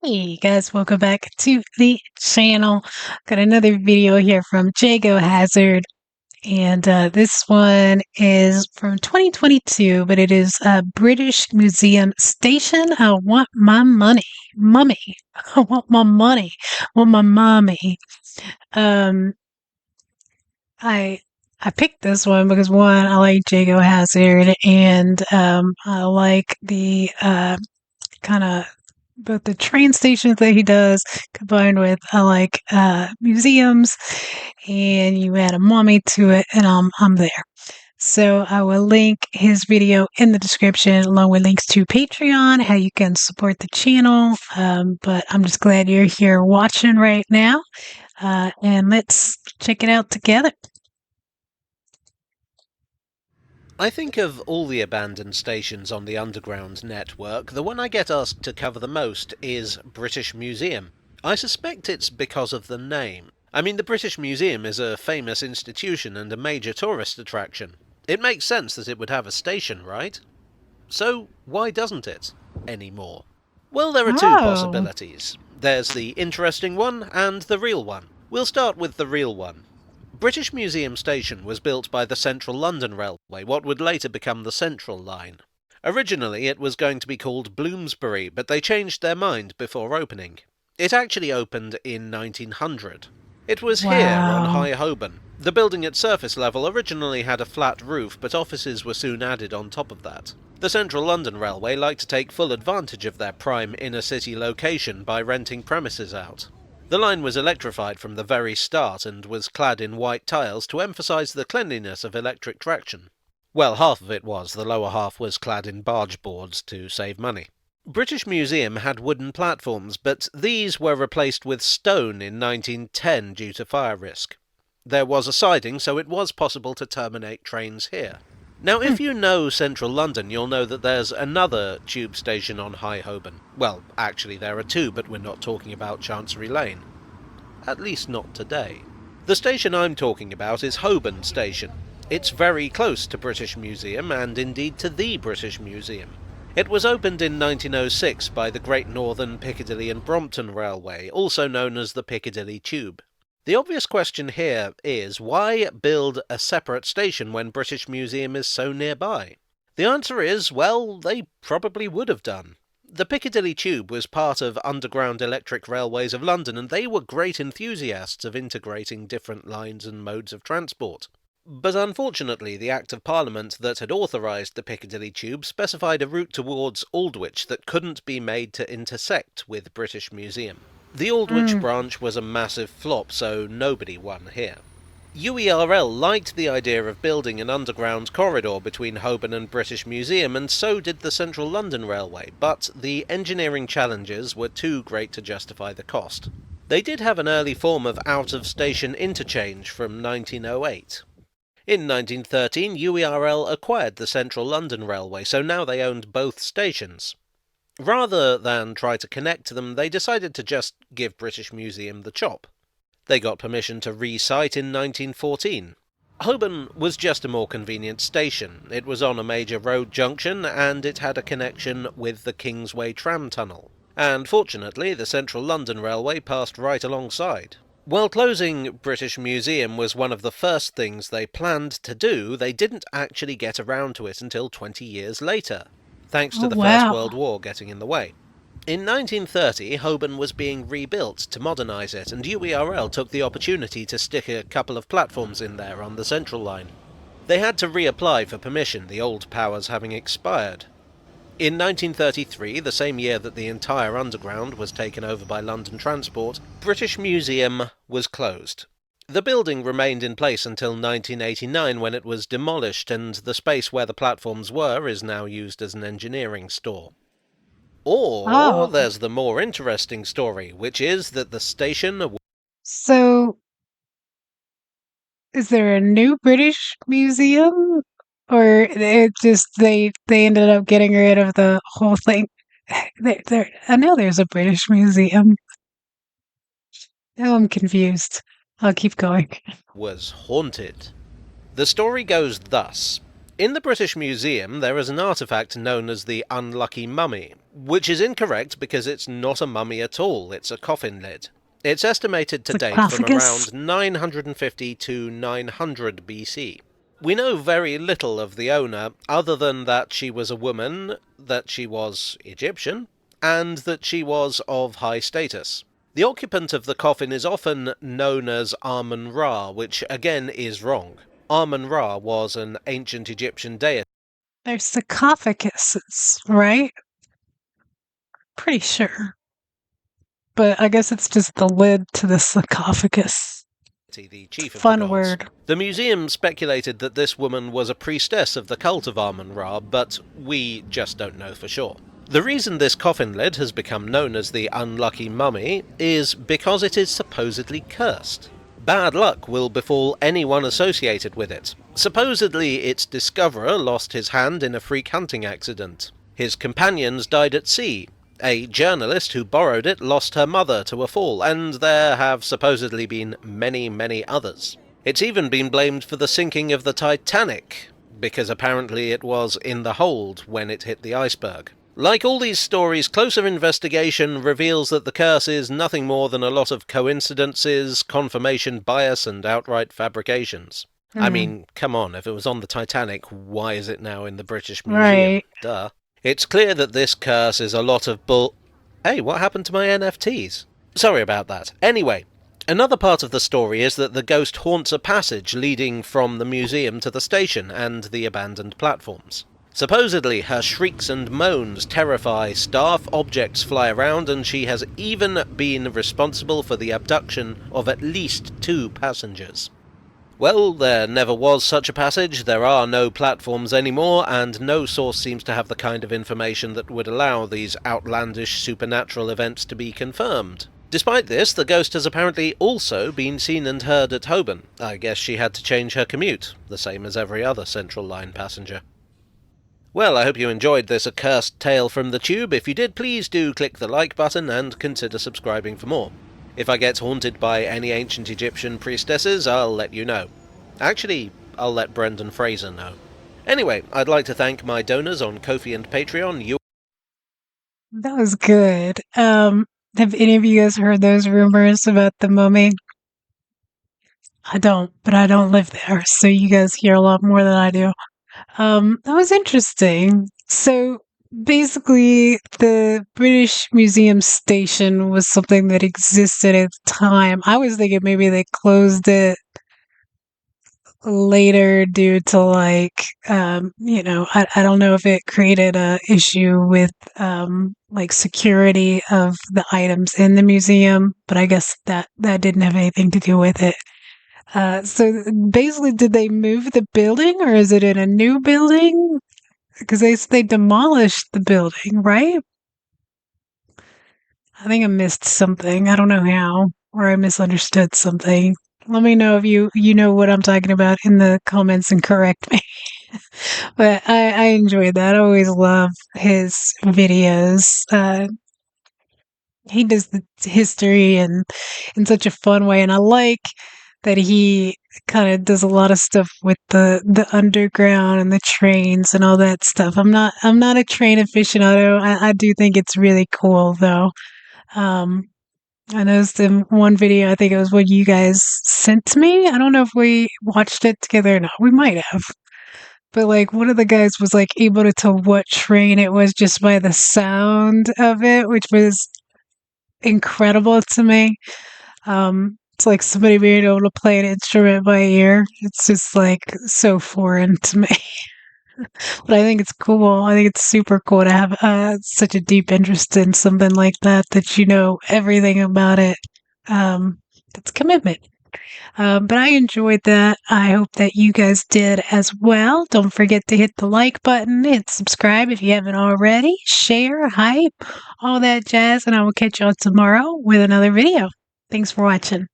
Hey guys, welcome back to the channel. Got another video here from Jago Hazard, and this one is from 2022, but it is a British Museum station. I want my money, mummy. I want my money, I want my mommy. Um, I I picked this one because one, I like Jago Hazard, and I like the kind of both the train stations that he does combined with I like museums, and you add a mommy to it, and I'm there. So I will link his video in the description along with links to Patreon, how you can support the channel. But I'm just glad you're here watching right now, and let's check it out together. I think of all the abandoned stations on the Underground network, the one I get asked to cover the most is British Museum. I suspect it's because of the name. I mean, the British Museum is a famous institution and a major tourist attraction. It makes sense that it would have a station, right? So, why doesn't it anymore? Well, there are two Oh, possibilities. There's the interesting one and the real one. We'll start with the real one. British Museum Station was built by the Central London Railway, what would later become the Central Line. Originally it was going to be called Bloomsbury, but they changed their mind before opening. It actually opened in 1900. It was here, on wow. High Holborn. The building at surface level originally had a flat roof, but offices were soon added on top of that. The Central London Railway liked to take full advantage of their prime inner-city location by renting premises out. The line was electrified from the very start and was clad in white tiles to emphasise the cleanliness of electric traction. Well, half of it was, the lower half was clad in barge boards to save money. British Museum had wooden platforms, but these were replaced with stone in 1910 due to fire risk. There was a siding, so it was possible to terminate trains here. Now, Hmm. if you know central London, you'll know that there's another tube station on High Holborn. Well, actually there are two, but we're not talking about Chancery Lane. At least not today. The station I'm talking about is Holborn Station. It's very close to British Museum, and indeed to the British Museum. It was opened in 1906 by the Great Northern, Piccadilly and Brompton Railway, also known as the Piccadilly Tube. The obvious question here is, why build a separate station when British Museum is so nearby? The answer is, well, they probably would have done. The Piccadilly Tube was part of Underground Electric Railways of London, and they were great enthusiasts of integrating different lines and modes of transport. But unfortunately, the Act of Parliament that had authorised the Piccadilly Tube specified a route towards Aldwych that couldn't be made to intersect with British Museum. The Aldwych Mm. branch was a massive flop, so nobody won here. UERL liked the idea of building an underground corridor between Holborn and British Museum, and so did the Central London Railway, but the engineering challenges were too great to justify the cost. They did have an early form of out-of-station interchange from 1908. In 1913, UERL acquired the Central London Railway, so now they owned both stations. Rather than try to connect them, they decided to just give British Museum the chop. They got permission to re-site in 1914. Holborn was just a more convenient station. It was on a major road junction, and it had a connection with the Kingsway tram tunnel. And fortunately, the Central London Railway passed right alongside. While closing British Museum was one of the first things they planned to do, they didn't actually get around to it until 20 years later, thanks to Oh, the First wow. World War getting in the way. In 1930, Holborn was being rebuilt to modernise it, and UERL took the opportunity to stick a couple of platforms in there on the Central Line. They had to reapply for permission, the old powers having expired. In 1933, the same year that the entire Underground was taken over by London Transport, British Museum was closed. The building remained in place until 1989, when it was demolished, and the space where the platforms were is now used as an engineering store. Or Oh, there's the more interesting story, which is that the station... so is there a new British museum, or it just they ended up getting rid of the whole thing? I know there's a British museum. Now I'm confused. I'll keep going. was haunted. The story goes thus. In the British Museum, there is an artifact known as the Unlucky Mummy, which is incorrect because it's not a mummy at all, it's a coffin lid. It's estimated to date from Sarcophagus? around 950 to 900 BC. We know very little of the owner, other than that she was a woman, that she was Egyptian, and that she was of high status. The occupant of the coffin is often known as Amun-Ra, which again is wrong. Amun-Ra was an ancient Egyptian deity They're sarcophaguses, right? Pretty sure. But I guess it's just the lid to the sarcophagus. the chief of the Fun gods. word. The museum speculated that this woman was a priestess of the cult of Amun-Ra, but we just don't know for sure. The reason this coffin lid has become known as the Unlucky Mummy is because it is supposedly cursed. Bad luck will befall anyone associated with it. Supposedly, its discoverer lost his hand in a freak hunting accident. His companions died at sea. A journalist who borrowed it lost her mother to a fall, and there have supposedly been many, many others. It's even been blamed for the sinking of the Titanic, because apparently it was in the hold when it hit the iceberg. Like all these stories, closer investigation reveals that the curse is nothing more than a lot of coincidences, confirmation bias, and outright fabrications. I mean, come on, if it was on the Titanic, why is it now in the British Museum? Right. Duh. It's clear that this curse is a lot of Hey, what happened to my NFTs? Sorry about that. Anyway, another part of the story is that the ghost haunts a passage leading from the museum to the station and the abandoned platforms. Supposedly, her shrieks and moans terrify staff, objects fly around, and she has even been responsible for the abduction of at least 2 passengers. Well, there never was such a passage, there are no platforms anymore, and no source seems to have the kind of information that would allow these outlandish supernatural events to be confirmed. Despite this, the ghost has apparently also been seen and heard at Holborn. I guess she had to change her commute, the same as every other Central Line passenger. Well, I hope you enjoyed this accursed tale from the tube. If you did, please do click the like button and consider subscribing for more. If I get haunted by any ancient Egyptian priestesses, I'll let you know. Actually, I'll let Brendan Fraser know. Anyway, I'd like to thank my donors on Ko-fi and Patreon. That was good. Have any of you guys heard those rumors about the mummy? I don't, but I don't live there, so you guys hear a lot more than I do. That was interesting. So basically, the British Museum station was something that existed at the time. I was thinking maybe they closed it later due to I don't know if it created a issue with like security of the items in the museum, but I guess that didn't have anything to do with it. So basically, did they move the building or is it in a new building? Because they demolished the building, right? I think I missed something. I don't know how, or I misunderstood something. Let me know if you know what I'm talking about in the comments and correct me. But I enjoyed that. I always love his videos. He does the history and in such a fun way, and I like that he kind of does a lot of stuff with the underground and the trains and all that stuff. I'm not a train aficionado. I do think it's really cool though. Um, I noticed in one video, I think it was what you guys sent to me. I don't know if we watched it together or not. We might have. But like one of the guys was like able to tell what train it was just by the sound of it, which was incredible to me. It's like somebody being able to play an instrument by ear. It's just like so foreign to me. But I think it's cool. I think it's super cool to have such a deep interest in something like that you know everything about it. That's commitment. But I enjoyed that. I hope that you guys did as well. Don't forget to hit the like button, hit subscribe if you haven't already, share, hype, all that jazz, and I will catch y'all tomorrow with another video. Thanks for watching.